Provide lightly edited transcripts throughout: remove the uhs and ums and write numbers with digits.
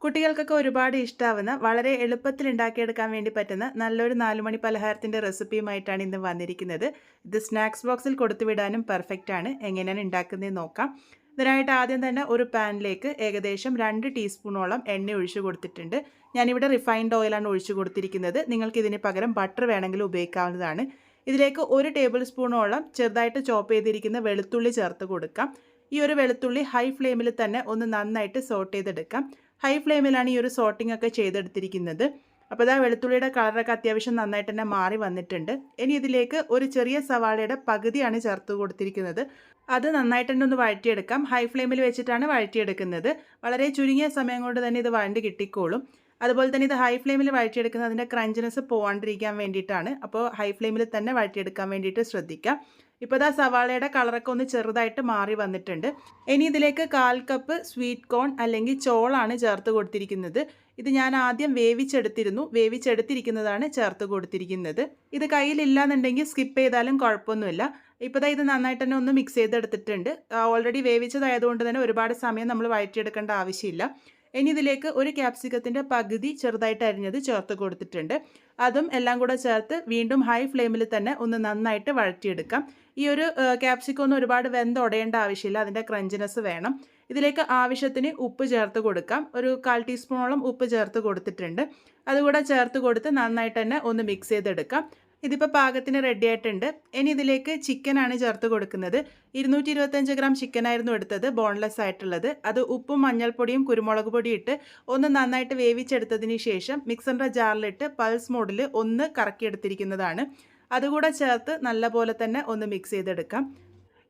കുട്ടികൾക്കൊക്കെ ഒരുപാട് ഇഷ്ടാവുന്ന വളരെ എളുപ്പത്തിൽ ഉണ്ടാക്കിയെടുക്കാൻ വേണ്ടി പറ്റുന്ന നല്ലൊരു 4 മണി പലഹാരത്തിൻ്റെ റെസിപ്പിയുമായിട്ടാണ് ഇന്ന് വന്നിരിക്കുന്നത്. ഇത് സ്നാക്സ് ബോക്സിൽ കൊടുത്തുവിടാനും പെർഫെക്റ്റ് ആണ്. എങ്ങനെയാണ് ഉണ്ടാക്കുന്നതെന്ന് നോക്കാം. ഇതിനായിട്ട് ആദ്യം തന്നെ ഒരു പാനിലേക്ക് ഏകദേശം 2 ടീസ്പൂണോളം എണ്ണ ഒഴിച്ചു കൊടുത്തിട്ടുണ്ട്. ഞാനിവിടെ റിഫൈൻഡ് ഓയിലാണ് ഒഴിച്ചു കൊടുത്തിരിക്കുന്നത്. നിങ്ങൾക്ക് ഇതിന് പകരം ബട്ടർ വേണമെങ്കിൽ ഉപയോഗിക്കാവുന്നതാണ്. ഇതിലേക്ക് 1 ടേബിൾ സ്പൂണോളം ചെറുതായിട്ട് ചോപ്പ് ചെയ്തിരിക്കുന്ന വെളുത്തുള്ളി ചേർത്ത് കൊടുക്കാം. ഈ ഒരു വെളുത്തുള്ളി ഹൈ ഫ്ലെയിമിൽ തന്നെ ഒന്ന് നന്നായിട്ട് സോട്ട് ചെയ്തെടുക്കാം. ഹൈ ഫ്ലെയിമിലാണ് ഈ ഒരു സോട്ടിംഗ് ഒക്കെ ചെയ്തെടുത്തിരിക്കുന്നത്. അപ്പോൾ ഇതാ വെളുത്തുള്ളിയുടെ കളറൊക്കെ അത്യാവശ്യം നന്നായിട്ട് തന്നെ മാറി വന്നിട്ടുണ്ട്. ഇനി ഇതിലേക്ക് ഒരു ചെറിയ സവാളയുടെ പകുതിയാണ് ചേർത്ത് കൊടുത്തിരിക്കുന്നത്. അത് നന്നായിട്ട് തന്നെ ഒന്ന് വഴറ്റിയെടുക്കാം. ഹൈ ഫ്ലെയിമിൽ വെച്ചിട്ടാണ് വഴറ്റിയെടുക്കുന്നത്. വളരെ ചുരുങ്ങിയ സമയം കൊണ്ട് തന്നെ ഇത് വഴണ്ടി കിട്ടിക്കോളും. അതുപോലെ തന്നെ ഇത് ഹൈ ഫ്ലെയിമിൽ വഴറ്റിയെടുക്കുന്നത് അതിൻ്റെ ക്രഞ്ചിനെസ് പോകാണ്ടിരിക്കാൻ വേണ്ടിയിട്ടാണ്. അപ്പോൾ ഹൈ ഫ്ലെയിമിൽ തന്നെ വഴറ്റിയെടുക്കാൻ വേണ്ടിയിട്ട് ശ്രദ്ധിക്കാം. ഇപ്പോൾ ഇതാ സവാളയുടെ കളറൊക്കെ ഒന്ന് ചെറുതായിട്ട് മാറി വന്നിട്ടുണ്ട്. ഇനി ഇതിലേക്ക് 1/4 കപ്പ് സ്വീറ്റ് കോൺ അല്ലെങ്കിൽ ചോളാണ് ചേർത്ത് കൊടുത്തിരിക്കുന്നത്. ഇത് ഞാൻ ആദ്യം വേവിച്ചെടുത്തിരിക്കുന്നതാണ് ചേർത്ത് കൊടുത്തിരിക്കുന്നത്. ഇത് കയ്യിലില്ലാന്നുണ്ടെങ്കിൽ സ്കിപ്പ് ചെയ്താലും കുഴപ്പമൊന്നുമില്ല. ഇപ്പോൾ ഇത് നന്നായിട്ട് തന്നെ ഒന്ന് മിക്സ് ചെയ്തെടുത്തിട്ടുണ്ട്. ഓൾറെഡി വേവിച്ചതായതുകൊണ്ട് തന്നെ ഒരുപാട് സമയം നമ്മൾ വഴറ്റിയെടുക്കേണ്ട ആവശ്യമില്ല. ഇനി ഇതിലേക്ക് ഒരു ക്യാപ്സിക്കത്തിൻ്റെ പകുതി ചെറുതായിട്ട് അരിഞ്ഞത് ചേർത്ത് കൊടുത്തിട്ടുണ്ട്. അതും എല്ലാം കൂടെ ചേർത്ത് വീണ്ടും ഹൈ ഫ്ലെയിമിൽ തന്നെ ഒന്ന് നന്നായിട്ട് വഴറ്റിയെടുക്കാം. ഈ ഒരു ക്യാപ്സിക്കം ഒന്നും ഒരുപാട് വെന്തുടയേണ്ട ആവശ്യമില്ല. അതിൻ്റെ ക്രഞ്ചിനെസ് വേണം. ഇതിലേക്ക് ആവശ്യത്തിന് ഉപ്പ് ചേർത്ത് കൊടുക്കാം. ഒരു 1/4 ടീസ്പൂണോളം ഉപ്പ് ചേർത്ത് കൊടുത്തിട്ടുണ്ട്. അതുകൂടെ ചേർത്ത് കൊടുത്ത് നന്നായിട്ട് തന്നെ ഒന്ന് മിക്സ് ചെയ്തെടുക്കാം. ഇതിപ്പോൾ പാകത്തിന് റെഡി ആയിട്ടുണ്ട്. ഇനി ഇതിലേക്ക് ചിക്കനാണ് ചേർത്ത് കൊടുക്കുന്നത്. 225 ഗ്രാം ചിക്കനായിരുന്നു എടുത്തത്, ബോൺലെസ് ആയിട്ടുള്ളത്. അത് ഉപ്പും മഞ്ഞൾപ്പൊടിയും കുരുമുളക് പൊടിയും ഇട്ട് ഒന്ന് നന്നായിട്ട് വേവിച്ചെടുത്തതിന് ശേഷം മിക്സറിൻ്റെ ജാറിലിട്ട് പൾസ് മോഡിൽ ഒന്ന് കറക്കിയെടുത്തിരിക്കുന്നതാണ്. അതുകൂടെ ചേർത്ത് നല്ലപോലെ തന്നെ ഒന്ന് മിക്സ് ചെയ്തെടുക്കാം.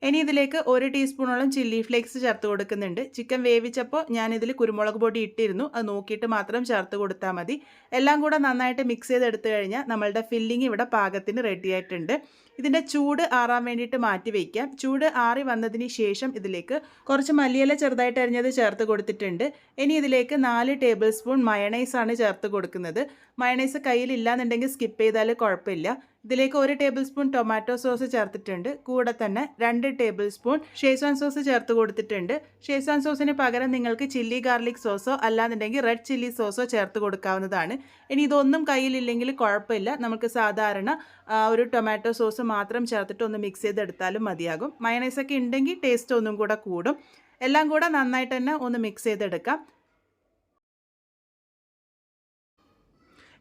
ഇനി ഇതിലേക്ക് 1 ടീസ്പൂണോളം ചില്ലി ഫ്ലേക്സ് ചേർത്ത് കൊടുക്കുന്നുണ്ട്. ചിക്കൻ വേവിച്ചപ്പോൾ ഞാനിതിൽ കുരുമുളക് പൊടി ഇട്ടിരുന്നു. അത് നോക്കിയിട്ട് മാത്രം ചേർത്ത് കൊടുത്താൽ മതി. എല്ലാം കൂടെ നന്നായിട്ട് മിക്സ് ചെയ്തെടുത്തു കഴിഞ്ഞാൽ നമ്മളുടെ ഫില്ലിങ് ഇവിടെ പാകത്തിന് റെഡി ആയിട്ടുണ്ട്. ഇതിൻ്റെ ചൂട് ആറാൻ വേണ്ടിയിട്ട് മാറ്റി വയ്ക്കാം. ചൂട് ആറി വന്നതിന് ശേഷം ഇതിലേക്ക് കുറച്ച് മല്ലിയില ചെറുതായിട്ട് അരിഞ്ഞത് ചേർത്ത് കൊടുത്തിട്ടുണ്ട്. ഇനി ഇതിലേക്ക് 4 ടേബിൾ സ്പൂൺ മയണൈസാണ് ചേർത്ത് കൊടുക്കുന്നത്. മയണൈസ് കയ്യിലില്ലാന്നുണ്ടെങ്കിൽ സ്കിപ്പ് ചെയ്താൽ കുഴപ്പമില്ല. ഇതിലേക്ക് 1 ടേബിൾ സ്പൂൺ ടൊമാറ്റോ സോസ് ചേർത്തിട്ടുണ്ട്. കൂടെ തന്നെ 2 ടേബിൾ സ്പൂൺ ഷേസ്വാൻ സോസ് ചേർത്ത് കൊടുത്തിട്ടുണ്ട്. ഷേസ്വാൻ സോസിന് പകരം നിങ്ങൾക്ക് ചില്ലി ഗാർലിക് സോസോ അല്ലാന്നുണ്ടെങ്കിൽ റെഡ് ചില്ലി സോസോ ചേർത്ത് കൊടുക്കാവുന്നതാണ്. ഇനി ഇതൊന്നും കയ്യിലില്ലെങ്കിൽ കുഴപ്പമില്ല. നമുക്ക് സാധാരണ ഒരു ടൊമാറ്റോ സോസ് മാത്രം ചേർത്തിട്ട് ഒന്ന് മിക്സ് ചെയ്തെടുത്താലും മതിയാകും. മയണൈസൊക്കെ ഉണ്ടെങ്കിൽ ടേസ്റ്റ് ഒന്നും കൂടെ കൂടും. എല്ലാം കൂടെ നന്നായിട്ട് തന്നെ ഒന്ന് മിക്സ് ചെയ്തെടുക്കാം.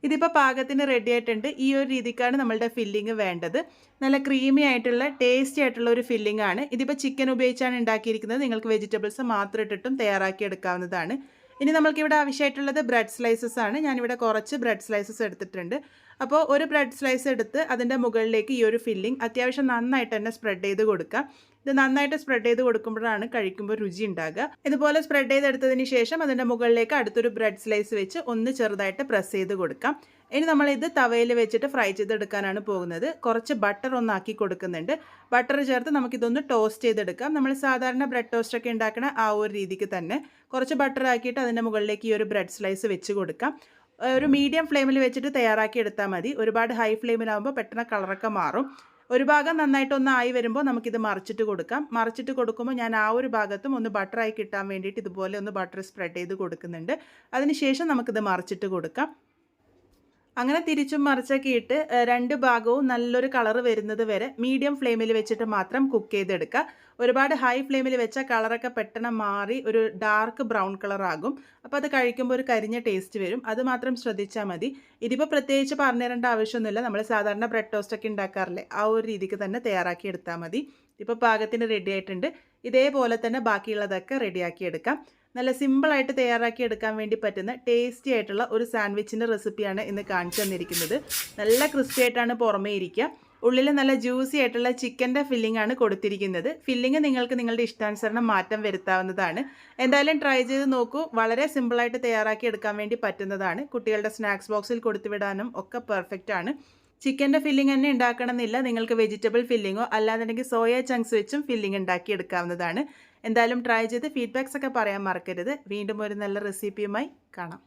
ഇതിപ്പോൾ പാകത്തിന് റെഡി ആയിട്ടുണ്ട്. ഈ ഒരു രീതിക്കാണ് നമ്മളുടെ ഫില്ലിങ് വേണ്ടത്. നല്ല ക്രീമി ആയിട്ടുള്ള ടേസ്റ്റി ആയിട്ടുള്ള ഒരു ഫില്ലിംഗ് ആണ്. ഇതിപ്പോൾ ചിക്കൻ ഉപയോഗിച്ചാണ് ഉണ്ടാക്കിയിരിക്കുന്നത്. നിങ്ങൾക്ക് വെജിറ്റബിൾസ് മാത്രം ഇട്ടിട്ടും തയ്യാറാക്കി എടുക്കാവുന്നതാണ്. ഇനി നമ്മൾക്കിവിടെ ആവശ്യമായിട്ടുള്ളത് ബ്രെഡ് സ്ലൈസസ് ആണ്. ഞാനിവിടെ കുറച്ച് ബ്രെഡ് സ്ലൈസസ് എടുത്തിട്ടുണ്ട്. അപ്പോൾ ഒരു ബ്രെഡ് സ്ലൈസ് എടുത്ത് അതിൻ്റെ മുകളിലേക്ക് ഈ ഒരു ഫില്ലിംഗ് അത്യാവശ്യം നന്നായിട്ട് തന്നെ സ്പ്രെഡ് ചെയ്ത് കൊടുക്കാം. ഇത് നന്നായിട്ട് സ്പ്രെഡ് ചെയ്ത് കൊടുക്കുമ്പോഴാണ് കഴിക്കുമ്പോൾ രുചി ഉണ്ടാകുക. ഇതുപോലെ സ്പ്രെഡ് ചെയ്തെടുത്തതിന് ശേഷം അതിൻ്റെ മുകളിലേക്ക് അടുത്തൊരു ബ്രെഡ് സ്ലൈസ് വെച്ച് ഒന്ന് ചെറുതായിട്ട് പ്രസ് ചെയ്ത് കൊടുക്കാം. ഇനി നമ്മളിത് തവയിൽ വെച്ചിട്ട് ഫ്രൈ ചെയ്തെടുക്കാനാണ് പോകുന്നത്. കുറച്ച് ബട്ടർ ഒന്നാക്കി കൊടുക്കുന്നുണ്ട്. ബട്ടർ ചേർത്ത് നമുക്കിതൊന്ന് ടോസ്റ്റ് ചെയ്തെടുക്കാം. നമ്മൾ സാധാരണ ബ്രെഡ് ടോസ്റ്റൊക്കെ ഉണ്ടാക്കുന്ന ആ ഒരു രീതിക്ക് തന്നെ കുറച്ച് ബട്ടർ ആക്കിയിട്ട് അതിൻ്റെ മുകളിലേക്ക് ഈ ഒരു ബ്രെഡ് സ്ലൈസ് വെച്ച് കൊടുക്കാം. ഒരു മീഡിയം ഫ്ലെയിമിൽ വെച്ചിട്ട് തയ്യാറാക്കി എടുത്താൽ മതി. ഒരുപാട് ഹൈ ഫ്ലെയിമിലാകുമ്പോൾ പെട്ടെന്ന് കളറൊക്കെ മാറും. ഒരു ഭാഗം നന്നായിട്ടൊന്ന് ആയി വരുമ്പോൾ നമുക്കിത് മറിച്ചിട്ട് കൊടുക്കാം. മറിച്ചിട്ട് കൊടുക്കുമ്പോൾ ഞാൻ ആ ഒരു ഭാഗത്തും ഒന്ന് ബട്ടറായി കിട്ടാൻ വേണ്ടിയിട്ട് ഇതുപോലെ ഒന്ന് ബട്ടർ സ്പ്രെഡ് ചെയ്ത് കൊടുക്കുന്നുണ്ട്. അതിനുശേഷം നമുക്കിത് മറിച്ചിട്ട് കൊടുക്കാം. അങ്ങനെ തിരിച്ചും മറിച്ചൊക്കെ ഇട്ട് 2 ഭാഗവും നല്ലൊരു കളർ വരുന്നത് വരെ മീഡിയം ഫ്ലെയിമിൽ വെച്ചിട്ട് മാത്രം കുക്ക് ചെയ്തെടുക്കുക. ഒരുപാട് ഹൈ ഫ്ലെയിമിൽ വെച്ചാൽ കളറൊക്കെ പെട്ടെന്ന് മാറി ഒരു ഡാർക്ക് ബ്രൗൺ കളറാകും. അപ്പോൾ അത് കഴിക്കുമ്പോൾ ഒരു കരിഞ്ഞ ടേസ്റ്റ് വരും. അത് മാത്രം ശ്രദ്ധിച്ചാൽ മതി. ഇതിപ്പോൾ പ്രത്യേകിച്ച് പറഞ്ഞു തരേണ്ട ആവശ്യമൊന്നുമില്ല. നമ്മൾ സാധാരണ ബ്രെഡ് ടോസ്റ്റൊക്കെ ഉണ്ടാക്കാറില്ലേ, ആ ഒരു രീതിക്ക് തന്നെ തയ്യാറാക്കി എടുത്താൽ മതി. ഇപ്പോൾ പാകത്തിന് റെഡി ആയിട്ടുണ്ട്. ഇതേപോലെ തന്നെ ബാക്കിയുള്ളതൊക്കെ റെഡിയാക്കി എടുക്കാം. നല്ല സിമ്പിളായിട്ട് തയ്യാറാക്കി എടുക്കാൻ വേണ്ടി പറ്റുന്ന ടേസ്റ്റി ആയിട്ടുള്ള ഒരു സാൻഡ്വിച്ചിൻ്റെ റെസിപ്പിയാണ് ഇന്ന് കാണിച്ചു തന്നിരിക്കുന്നത്. നല്ല ക്രിസ്പി ആയിട്ടാണ് പുറമേ ഇരിക്കുക. ഉള്ളിൽ നല്ല ജ്യൂസി ആയിട്ടുള്ള ചിക്കൻ്റെ ഫില്ലിംഗ് ആണ് കൊടുത്തിരിക്കുന്നത്. ഫില്ലിംഗ് നിങ്ങൾക്ക് നിങ്ങളുടെ ഇഷ്ടാനുസരണം മാറ്റം വരുത്താവുന്നതാണ്. എന്തായാലും ട്രൈ ചെയ്ത് നോക്കൂ. വളരെ സിമ്പിളായിട്ട് തയ്യാറാക്കി എടുക്കാൻ വേണ്ടി പറ്റുന്നതാണ്. കുട്ടികളുടെ സ്നാക്സ് ബോക്സിൽ കൊടുത്തുവിടാനും ഒക്കെ പെർഫെക്റ്റ് ആണ്. ചിക്കൻ്റെ ഫില്ലിംഗ് തന്നെ ഉണ്ടാക്കണമെന്നില്ല. നിങ്ങൾക്ക് വെജിറ്റബിൾ ഫില്ലിങ്ങോ അല്ലാന്നുണ്ടെങ്കിൽ സോയ ചങ്ക്സ് വെച്ചും ഫില്ലിംഗ് ഉണ്ടാക്കി എടുക്കാവുന്നതാണ്. എന്തായാലും ട്രൈ ചെയ്ത് ഫീഡ്ബാക്സ് ഒക്കെ പറയാൻ മറക്കരുത്. വീണ്ടും ഒരു നല്ല റെസിപ്പിയുമായി കാണാം.